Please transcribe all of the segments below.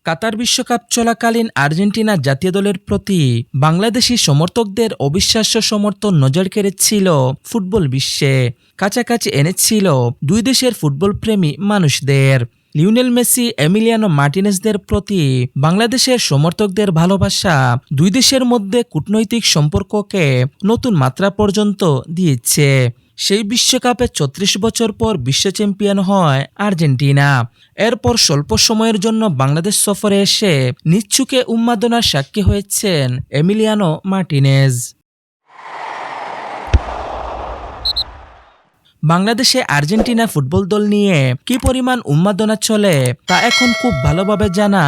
কাতার বিশ্বকাপ চলাকালীন আর্জেন্টিনা জাতীয় দলের প্রতি বাংলাদেশি সমর্থকদের অবিশ্বাস্য সমর্থন নজর কেড়েছিল ফুটবল বিশ্বে, কাছাকাছি এনেছিল দুই দেশের ফুটবলপ্রেমী মানুষদের। লিওনেল মেসি, এমিলিয়ানো মার্টিনেজদের প্রতি বাংলাদেশের সমর্থকদের ভালোবাসা দুই দেশের মধ্যে কূটনৈতিক সম্পর্ককে নতুন মাত্রা পর্যন্ত দিয়েছে। সেই বিশ্বকাপে ৩৬ বছর পর বিশ্ব চ্যাম্পিয়ন হয় আর্জেন্টিনা। এরপর স্বল্প সময়ের জন্য বাংলাদেশ সফরে এসে নিচ্ছুকে উন্মাদনার সাক্ষী হয়েছেন এমিলিয়ানো মার্টিনেজ। বাংলাদেশে আর্জেন্টিনা ফুটবল দল নিয়ে কি পরিমাণ উন্মাদনা চলে তা এখন খুব ভালোভাবে জানা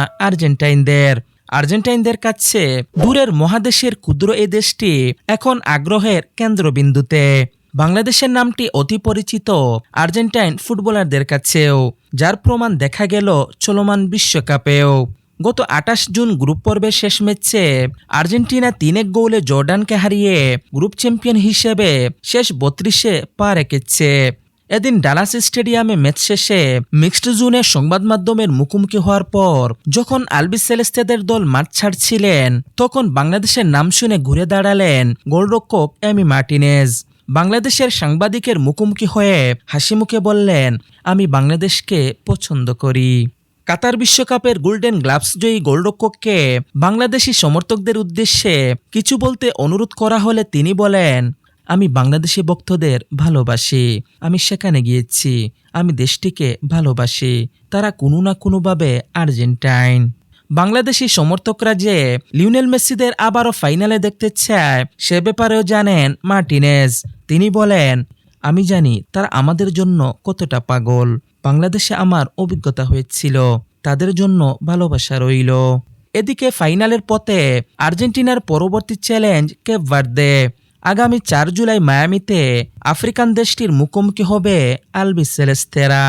আর্জেন্টাইনদের কাছে দূরের মহাদেশের ক্ষুদ্র এই দেশটি এখন আগ্রহের কেন্দ্রবিন্দুতে। বাংলাদেশের নামটি অতি পরিচিত আর্জেন্টাইন ফুটবলারদের কাছেও, যার প্রমাণ দেখা গেল চলমান বিশ্বকাপেও। গত ২৮ জুন গ্রুপ পর্বের শেষ ম্যাচে আর্জেন্টিনা ৩-১ গোলে জর্ডানকে হারিয়ে গ্রুপ চ্যাম্পিয়ন হিসেবে শেষ ৩২-এ পা রেখেছে। এদিন ডালাস স্টেডিয়ামে ম্যাচ শেষে মিক্সড জোনে সংবাদ মাধ্যমের মুখোমুখি হওয়ার পর যখন আলবিসেলেস্তেদের দল মাঠ ছাড়ছিলেন, তখন বাংলাদেশের নাম শুনে ঘুরে দাঁড়ালেন গোলরক্ষক এমি মার্টিনেজ। বাংলাদেশের সাংবাদিকের মুখোমুখি হয়ে হাসি মুখে বললেন, আমি বাংলাদেশকে পছন্দ করি। কাতার বিশ্বকাপের গোল্ডেন গ্লাভস জয়ী গোলরক্ষককে বাংলাদেশি সমর্থকদের উদ্দেশ্যে কিছু বলতে অনুরোধ করা হলে তিনি বলেন, আমি বাংলাদেশি ভক্তদের ভালোবাসি, আমি সেখানে গিয়েছি, আমি দেশটিকে ভালোবাসি, তারা কোনো না কোনোভাবে আর্জেন্টাইন। বাংলাদেশি সমর্থকরা যে লিওনেল মেসিদের আবারও ফাইনালে দেখতে চায় সে ব্যাপারেও জানেন মার্টিনেজ। তিনি বলেন, আমি জানি তারা আমাদের জন্য কতটা পাগল। বাংলাদেশে আমার অভিজ্ঞতা হয়েছিল, তাদের জন্য ভালোবাসা রইল। এদিকে ফাইনালের পথে আর্জেন্টিনার পরবর্তী চ্যালেঞ্জ কেপ ভার্দে। আগামী ৪ জুলাই মায়ামিতে আফ্রিকান দেশটির মুখোমুখি হবে আলবিসেলেস্তেরা।